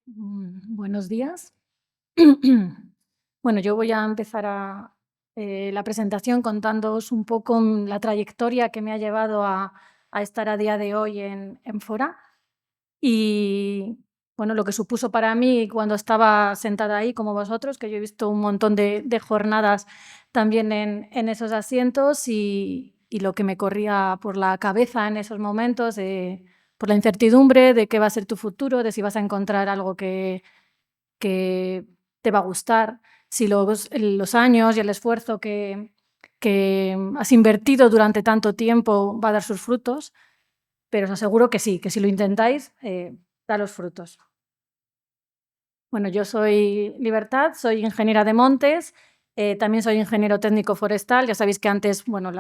Buenos días. Bueno, yo voy a empezar la presentación contándoos un poco la trayectoria que me ha llevado a estar a día de hoy en Fora y bueno, lo que supuso para mí cuando estaba sentada ahí como vosotros, que yo he visto un montón de jornadas también en esos asientos y lo que me corría por la cabeza en esos momentos, por la incertidumbre de qué va a ser tu futuro, de si vas a encontrar algo que te va a gustar, si los años y el esfuerzo que has invertido durante tanto tiempo va a dar sus frutos, pero os aseguro que sí, que si lo intentáis, da los frutos. Bueno, yo soy Libertad, soy ingeniera de montes, también soy ingeniero técnico forestal. Ya sabéis que antes, bueno,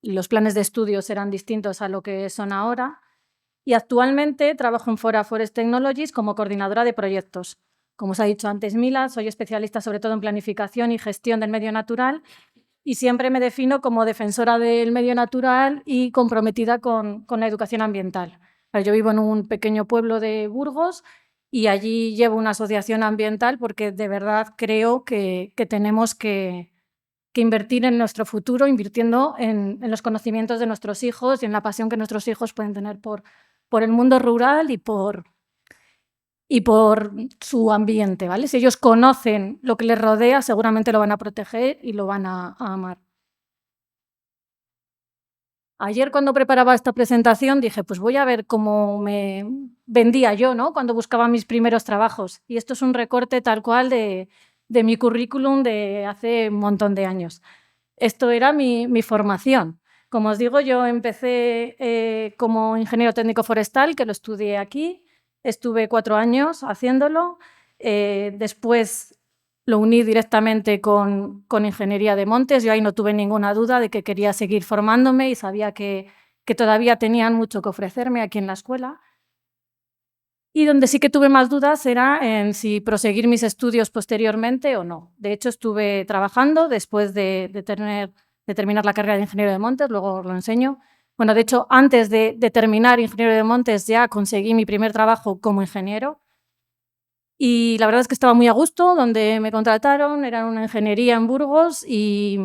los planes de estudios eran distintos a lo que son ahora. Y actualmente trabajo en Fora Forest Technologies como coordinadora de proyectos. Como os ha dicho antes Mila, soy especialista sobre todo en planificación y gestión del medio natural y siempre me defino como defensora del medio natural y comprometida con la educación ambiental. Yo vivo en un pequeño pueblo de Burgos y allí llevo una asociación ambiental porque de verdad creo que tenemos que invertir en nuestro futuro, invirtiendo en los conocimientos de nuestros hijos y en la pasión que nuestros hijos pueden tener por el mundo rural y por su ambiente, ¿vale? Si ellos conocen lo que les rodea, seguramente lo van a proteger y lo van a amar. Ayer, cuando preparaba esta presentación, dije, pues voy a ver cómo me vendía yo, ¿no?, cuando buscaba mis primeros trabajos. Y esto es un recorte tal cual de mi currículum de hace un montón de años. Esto era mi formación. Como os digo, yo empecé como ingeniero técnico forestal, que lo estudié aquí. Estuve 4 años haciéndolo. Después lo uní directamente con ingeniería de montes. Yo ahí no tuve ninguna duda de que quería seguir formándome y sabía que todavía tenían mucho que ofrecerme aquí en la escuela. Y donde sí que tuve más dudas era en si proseguir mis estudios posteriormente o no. De hecho, estuve trabajando después de terminar la carrera de ingeniero de montes, luego os lo enseño. Bueno, de hecho, antes de terminar ingeniero de montes ya conseguí mi primer trabajo como ingeniero y la verdad es que estaba muy a gusto donde me contrataron, era una ingeniería en Burgos y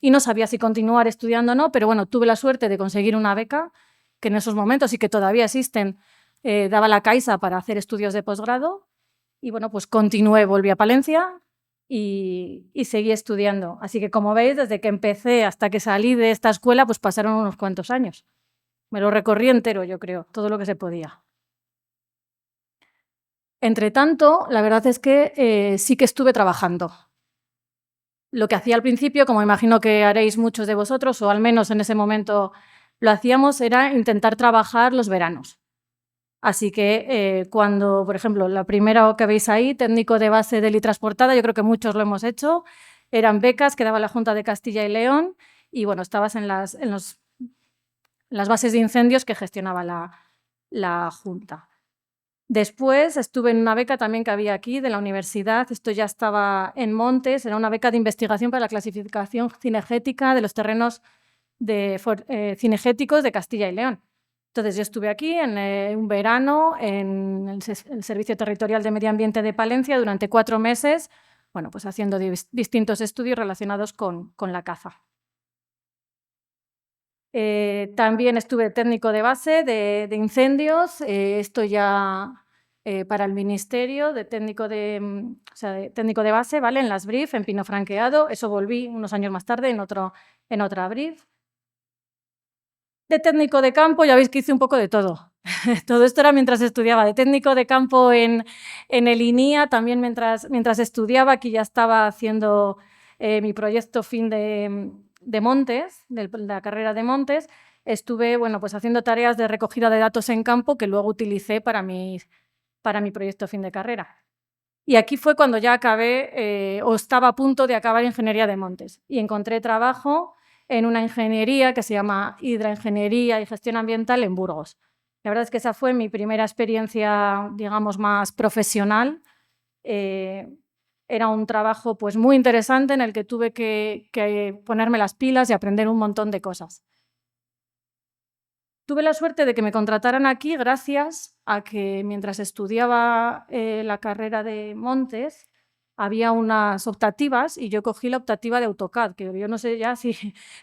no sabía si continuar estudiando o no, pero bueno, tuve la suerte de conseguir una beca que en esos momentos y que todavía existen, daba la Caixa para hacer estudios de posgrado y bueno, pues continué, volví a Palencia y seguí estudiando. Así que como veis, desde que empecé hasta que salí de esta escuela, pues pasaron unos cuantos años. Me lo recorrí entero, yo creo, todo lo que se podía. Entre tanto, la verdad es que sí que estuve trabajando. Lo que hacía al principio, como imagino que haréis muchos de vosotros, o al menos en ese momento lo hacíamos, era intentar trabajar los veranos. Así que cuando, por ejemplo, la primera que veis ahí, técnico de base de litransportada, yo creo que muchos lo hemos hecho, eran becas que daba la Junta de Castilla y León y bueno, estabas en las bases de incendios que gestionaba la Junta. Después estuve en una beca también que había aquí de la universidad, esto ya estaba en Montes, era una beca de investigación para la clasificación cinegética de los terrenos cinegéticos de Castilla y León. Entonces yo estuve aquí en un verano en el Servicio Territorial de Medio Ambiente de Palencia durante 4 meses, bueno, pues haciendo distintos estudios relacionados con la caza. También estuve técnico de base de incendios, esto ya para el Ministerio, de técnico de base, ¿vale? En las BRIF, en pino franqueado. Eso volví unos años más tarde en otra BRIF. De técnico de campo, ya veis que hice un poco de todo. Todo esto era mientras estudiaba. De técnico de campo en el INIA, también mientras estudiaba, aquí ya estaba haciendo mi proyecto fin de montes, de la carrera de montes. Estuve, bueno, pues haciendo tareas de recogida de datos en campo que luego utilicé para mi proyecto fin de carrera. Y aquí fue cuando ya acabé, o estaba a punto de acabar ingeniería de montes. Y encontré trabajo en una ingeniería que se llama Hidroingeniería y Gestión Ambiental en Burgos. La verdad es que esa fue mi primera experiencia, digamos, más profesional. Era un trabajo pues, muy interesante en el que tuve que ponerme las pilas y aprender un montón de cosas. Tuve la suerte de que me contrataran aquí gracias a que mientras estudiaba la carrera de Montes había unas optativas y yo cogí la optativa de AutoCAD, que yo no sé ya si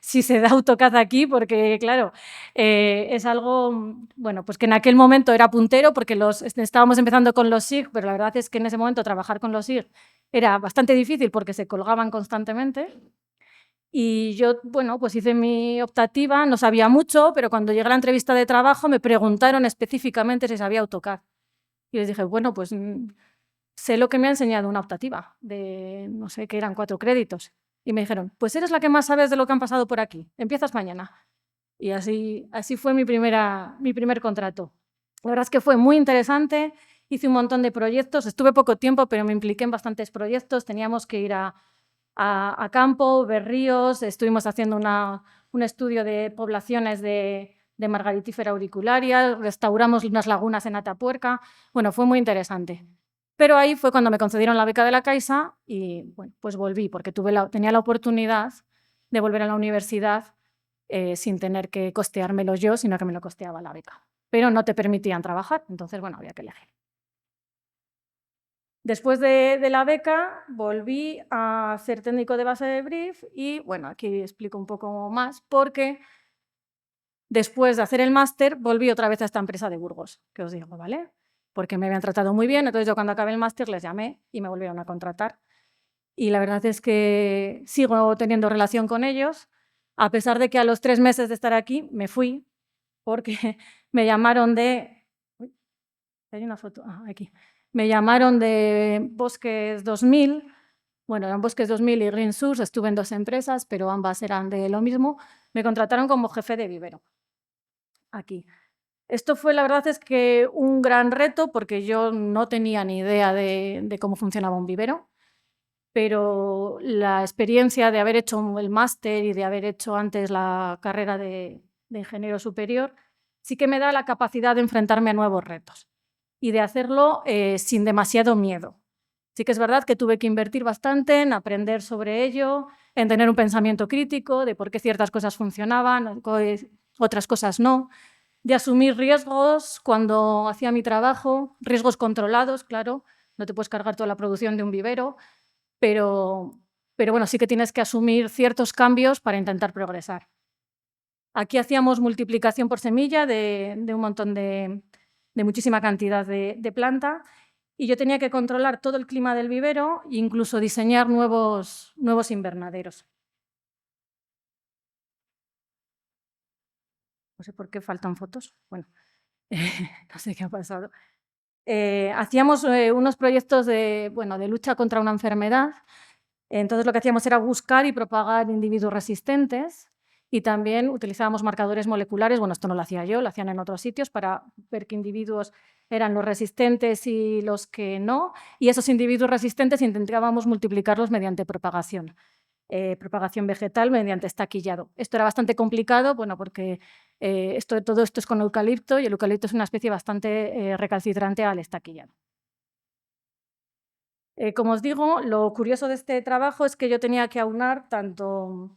se da AutoCAD aquí porque, claro, es algo, bueno, pues que en aquel momento era puntero porque estábamos empezando con los SIG, pero la verdad es que en ese momento trabajar con los SIG era bastante difícil porque se colgaban constantemente. Y yo, bueno, pues hice mi optativa, no sabía mucho, pero cuando llegué a la entrevista de trabajo me preguntaron específicamente si sabía AutoCAD. Y les dije, bueno, pues sé lo que me ha enseñado una optativa, de no sé, que eran 4 créditos. Y me dijeron, pues eres la que más sabes de lo que han pasado por aquí, empiezas mañana. Y así fue mi primer contrato. La verdad es que fue muy interesante, hice un montón de proyectos, estuve poco tiempo, pero me impliqué en bastantes proyectos, teníamos que ir a campo, ver ríos, estuvimos haciendo un estudio de poblaciones de margaritífera auricularia, restauramos unas lagunas en Atapuerca, bueno, fue muy interesante. Pero ahí fue cuando me concedieron la beca de la Caixa y bueno, pues volví, porque tenía la oportunidad de volver a la universidad sin tener que costeármelo yo, sino que me lo costeaba la beca. Pero no te permitían trabajar, entonces, bueno, había que elegir. Después de la beca, volví a ser técnico de base de brief y, bueno, aquí explico un poco más, porque después de hacer el máster, volví otra vez a esta empresa de Burgos, que os digo, ¿vale? Porque me habían tratado muy bien, entonces yo cuando acabé el máster les llamé y me volvieron a contratar. Y la verdad es que sigo teniendo relación con ellos, a pesar de que a los 3 meses de estar aquí me fui, porque me llamaron de... Uy, hay una foto, aquí. Me llamaron de Bosques 2000, bueno, eran Bosques 2000 y Green Source, estuve en 2 empresas, pero ambas eran de lo mismo. Me contrataron como jefe de vivero, aquí. Esto fue, la verdad es que un gran reto, porque yo no tenía ni idea de cómo funcionaba un vivero, pero la experiencia de haber hecho el máster y de haber hecho antes la carrera de ingeniero superior sí que me da la capacidad de enfrentarme a nuevos retos y de hacerlo sin demasiado miedo. Sí que es verdad que tuve que invertir bastante en aprender sobre ello, en tener un pensamiento crítico de por qué ciertas cosas funcionaban, otras cosas no, de asumir riesgos cuando hacía mi trabajo, riesgos controlados, claro, no te puedes cargar toda la producción de un vivero, pero bueno, sí que tienes que asumir ciertos cambios para intentar progresar. Aquí hacíamos multiplicación por semilla de un montón de muchísima cantidad de planta y yo tenía que controlar todo el clima del vivero e incluso diseñar nuevos invernaderos. No sé por qué faltan fotos. Bueno, no sé qué ha pasado. Hacíamos unos proyectos de lucha contra una enfermedad. Entonces, lo que hacíamos era buscar y propagar individuos resistentes y también utilizábamos marcadores moleculares. Bueno, esto no lo hacía yo, lo hacían en otros sitios para ver qué individuos eran los resistentes y los que no. Y esos individuos resistentes intentábamos multiplicarlos mediante propagación. Propagación vegetal mediante estaquillado. Esto era bastante complicado, bueno, porque todo esto es con eucalipto y el eucalipto es una especie bastante recalcitrante al estaquillado. Como os digo, lo curioso de este trabajo es que yo tenía que aunar tanto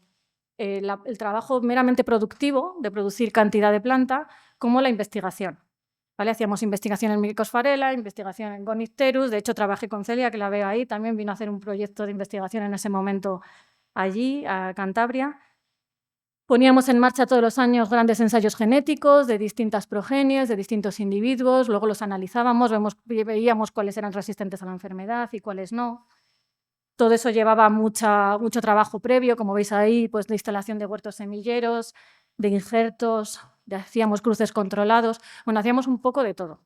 el trabajo meramente productivo, de producir cantidad de planta, como la investigación. ¿Vale? Hacíamos investigación en Mycosfarella, investigación en Gonipterus, de hecho trabajé con Celia, que la veo ahí, también vino a hacer un proyecto de investigación en ese momento allí, a Cantabria. Poníamos en marcha todos los años grandes ensayos genéticos de distintas progenies, de distintos individuos, luego los analizábamos, veíamos cuáles eran resistentes a la enfermedad y cuáles no. Todo eso llevaba mucho trabajo previo, como veis ahí, pues de instalación de huertos semilleros, de injertos, hacíamos cruces controlados, bueno, hacíamos un poco de todo.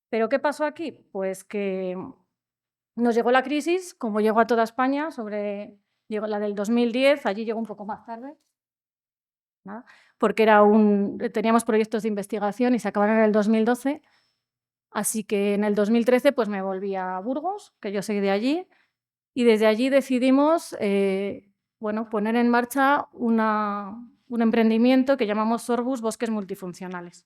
¿Pero qué pasó aquí? Pues que nos llegó la crisis, como llegó a toda España, llegó la del 2010, allí llegó un poco más tarde, ¿no? Porque teníamos proyectos de investigación y se acabaron en el 2012, así que en el 2013 pues me volví a Burgos, que yo soy de allí, y desde allí decidimos poner en marcha un emprendimiento que llamamos Sorbus Bosques Multifuncionales.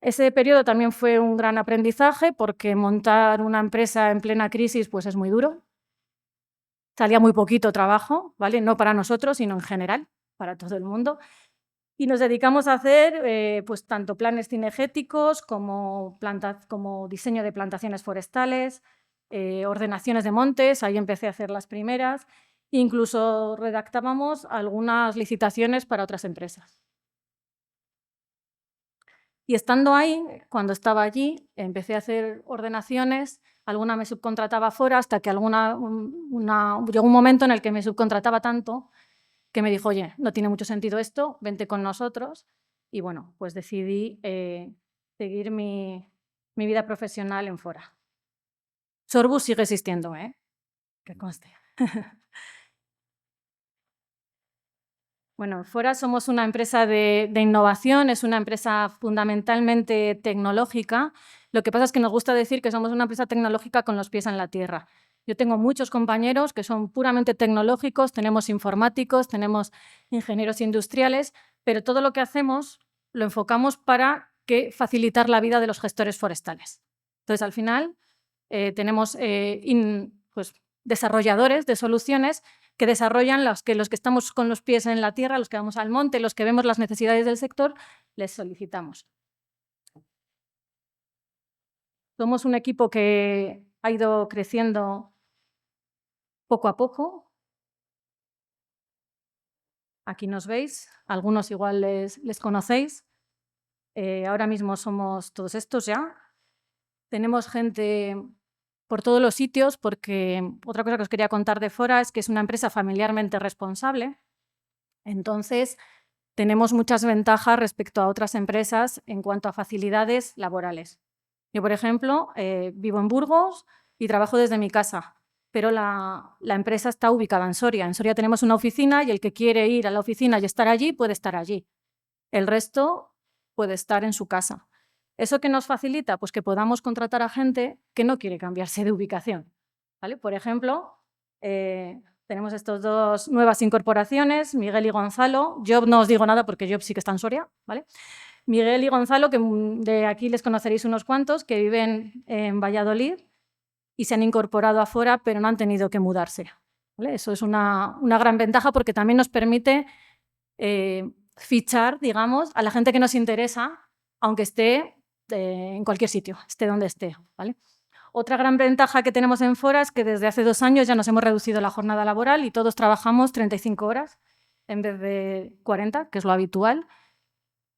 Ese periodo también fue un gran aprendizaje porque montar una empresa en plena crisis pues es muy duro. Salía muy poquito trabajo, ¿vale? No para nosotros, sino en general, para todo el mundo. Y nos dedicamos a hacer pues, tanto planes cinegéticos como diseño de plantaciones forestales, ordenaciones de montes, ahí empecé a hacer las primeras, incluso redactábamos algunas licitaciones para otras empresas. Y estando ahí, cuando estaba allí, empecé a hacer ordenaciones, alguna me subcontrataba fuera, hasta que llegó un momento en el que me subcontrataba tanto que me dijo, oye, no tiene mucho sentido esto, vente con nosotros. Y bueno, pues decidí seguir mi vida profesional en Fora. Sorbus sigue existiendo, que conste. Bueno, Fora somos una empresa de innovación, es una empresa fundamentalmente tecnológica. Lo que pasa es que nos gusta decir que somos una empresa tecnológica con los pies en la tierra. Yo tengo muchos compañeros que son puramente tecnológicos, tenemos informáticos, tenemos ingenieros industriales, pero todo lo que hacemos lo enfocamos para facilitar la vida de los gestores forestales. Entonces, al final, tenemos pues, desarrolladores de soluciones que desarrollan los que estamos con los pies en la tierra, los que vamos al monte, los que vemos las necesidades del sector, les solicitamos. Somos un equipo que ha ido creciendo poco a poco. Aquí nos veis, algunos igual les conocéis. Ahora mismo somos todos estos ya. Tenemos gente por todos los sitios, porque otra cosa que os quería contar de Fora es que es una empresa familiarmente responsable. Entonces, tenemos muchas ventajas respecto a otras empresas en cuanto a facilidades laborales. Yo, por ejemplo, vivo en Burgos y trabajo desde mi casa, pero la empresa está ubicada en Soria. En Soria tenemos una oficina y el que quiere ir a la oficina y estar allí, puede estar allí. El resto puede estar en su casa. ¿Eso qué nos facilita? Pues que podamos contratar a gente que no quiere cambiarse de ubicación, ¿vale? Por ejemplo, tenemos estas dos nuevas incorporaciones, Miguel y Gonzalo. Job no os digo nada porque Job sí que está en Soria, ¿vale? Miguel y Gonzalo, que de aquí les conoceréis unos cuantos, que viven en Valladolid y se han incorporado afuera, pero no han tenido que mudarse, ¿vale? Eso es una gran ventaja porque también nos permite fichar, digamos, a la gente que nos interesa, aunque esté en cualquier sitio, esté donde esté, ¿vale? Otra gran ventaja que tenemos en Fora es que desde hace 2 años ya nos hemos reducido la jornada laboral y todos trabajamos 35 horas en vez de 40, que es lo habitual,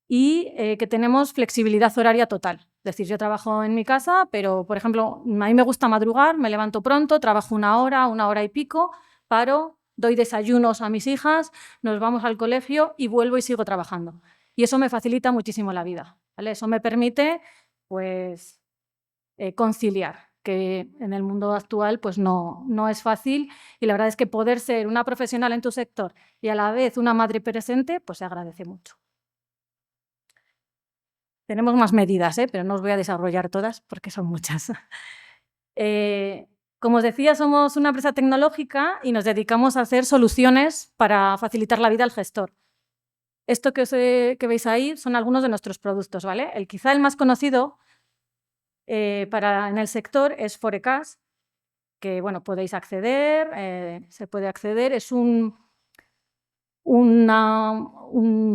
y que tenemos flexibilidad horaria total. Es decir, yo trabajo en mi casa, pero, por ejemplo, a mí me gusta madrugar, me levanto pronto, trabajo 1 hora y pico, paro, doy desayunos a mis hijas, nos vamos al colegio y vuelvo y sigo trabajando. Y eso me facilita muchísimo la vida, ¿vale? Eso me permite, pues, conciliar, que en el mundo actual pues no es fácil, y la verdad es que poder ser una profesional en tu sector y a la vez una madre presente, pues se agradece mucho. Tenemos más medidas, pero no os voy a desarrollar todas porque son muchas. Como os decía, somos una empresa tecnológica y nos dedicamos a hacer soluciones para facilitar la vida al gestor. Esto que veis ahí son algunos de nuestros productos, ¿vale? Quizá el más conocido en el sector es Forecast, que bueno, podéis acceder, se puede acceder, es un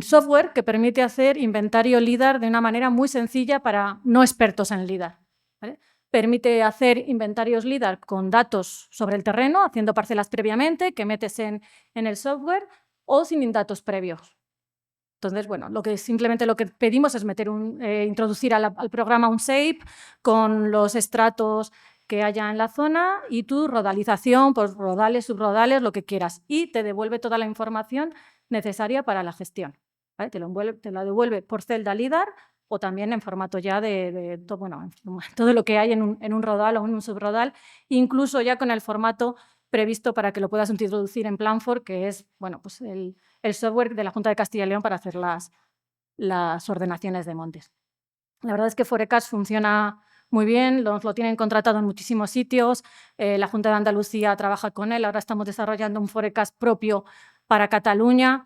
software que permite hacer inventario LIDAR de una manera muy sencilla para no expertos en LIDAR, ¿vale? Permite hacer inventarios LIDAR con datos sobre el terreno, haciendo parcelas previamente, que metes en el software, o sin datos previos. Entonces, bueno, simplemente lo que pedimos es introducir al programa un shape con los estratos que haya en la zona y tu rodalización, pues rodales, subrodales, lo que quieras. Y te devuelve toda la información necesaria para la gestión, ¿vale? Te la devuelve por celda LIDAR o también en formato ya todo lo que hay en un rodal o en un subrodal, incluso ya con el formato previsto para que lo puedas introducir en Planfor, que es bueno, pues el software de la Junta de Castilla y León para hacer las ordenaciones de montes. La verdad es que Forecast funciona muy bien, lo tienen contratado en muchísimos sitios, la Junta de Andalucía trabaja con él, ahora estamos desarrollando un Forecast propio para Cataluña.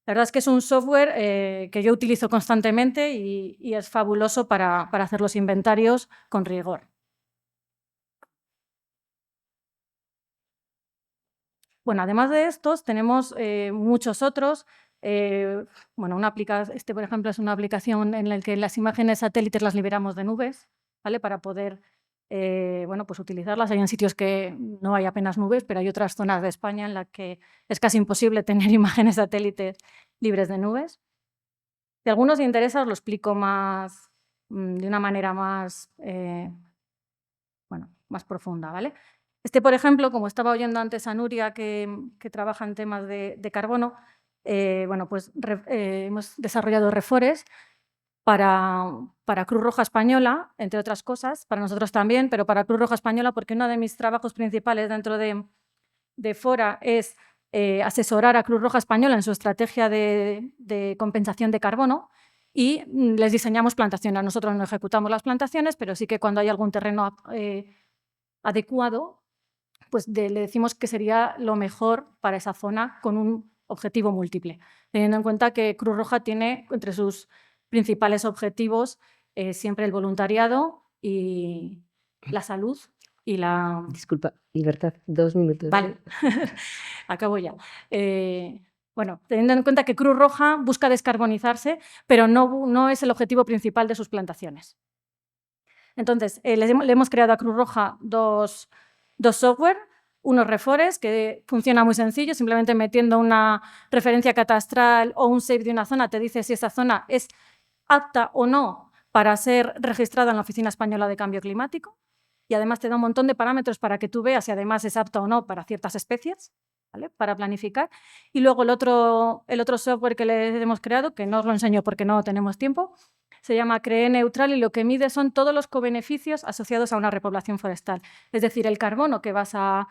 La verdad es que es un software que yo utilizo constantemente y es fabuloso para hacer los inventarios con rigor. Bueno, además de estos, tenemos muchos otros Bueno, por ejemplo, es una aplicación en la que las imágenes satélites las liberamos de nubes, ¿vale? Para poder bueno, pues utilizarlas. Hay en sitios que no hay apenas nubes, pero hay otras zonas de España en las que es casi imposible tener imágenes satélites libres de nubes. Si a algunos os interesa, os lo explico más, de una manera más, bueno, más profunda, ¿vale? Por ejemplo, como estaba oyendo antes a Nuria, que trabaja en temas de carbono, bueno, pues hemos desarrollado REFORES para Cruz Roja Española, entre otras cosas, para nosotros también, pero para Cruz Roja Española, porque uno de mis trabajos principales dentro de Fora es asesorar a Cruz Roja Española en su estrategia de compensación de carbono y les diseñamos plantaciones. Nosotros no ejecutamos las plantaciones, pero sí que cuando hay algún terreno adecuado, pues le decimos que sería lo mejor para esa zona con un objetivo múltiple, teniendo en cuenta que Cruz Roja tiene entre sus principales objetivos siempre el voluntariado y la salud y la... Disculpa, Libertad, 2 minutos. Vale, acabo ya. Bueno, teniendo en cuenta que Cruz Roja busca descarbonizarse, pero no es el objetivo principal de sus plantaciones. Entonces, le hemos creado a Cruz Roja dos software, unos REFORES, que funciona muy sencillo, simplemente metiendo una referencia catastral o un save de una zona, te dice si esa zona es apta o no para ser registrada en la Oficina Española de Cambio Climático, y además te da un montón de parámetros para que tú veas si además es apta o no para ciertas especies, ¿vale? Para planificar. Y luego el otro software que le hemos creado, que no os lo enseño porque no tenemos tiempo, se llama CREE Neutral y lo que mide son todos los cobeneficios asociados a una repoblación forestal. Es decir, el carbono que vas a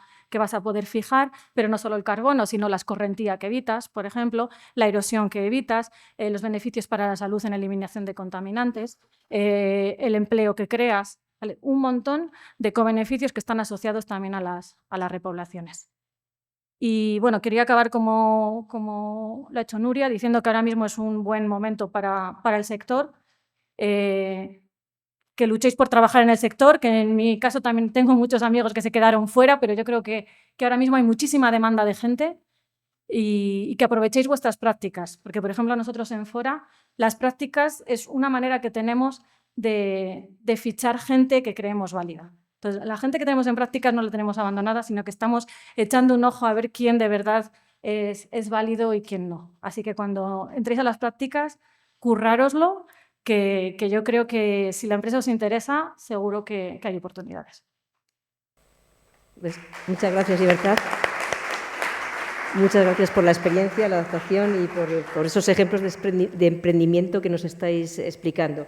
poder fijar, pero no solo el carbono, sino la escorrentía que evitas, por ejemplo, la erosión que evitas, los beneficios para la salud en eliminación de contaminantes, el empleo que creas, ¿vale? Un montón de cobeneficios que están asociados también a las repoblaciones. Y bueno, quería acabar como lo ha hecho Nuria, diciendo que ahora mismo es un buen momento para el sector, que luchéis por trabajar en el sector, que en mi caso también tengo muchos amigos que se quedaron fuera, pero yo creo que ahora mismo hay muchísima demanda de gente y que aprovechéis vuestras prácticas, porque, por ejemplo, nosotros en Fora, las prácticas es una manera que tenemos de fichar gente que creemos válida. Entonces, la gente que tenemos en prácticas no la tenemos abandonada, sino que estamos echando un ojo a ver quién de verdad es válido y quién no. Así que cuando entréis a las prácticas, currároslo, que yo creo que si la empresa os interesa, seguro que hay oportunidades. Pues muchas gracias, Libertad. Muchas gracias por la experiencia, la adaptación y por esos ejemplos de emprendimiento que nos estáis explicando.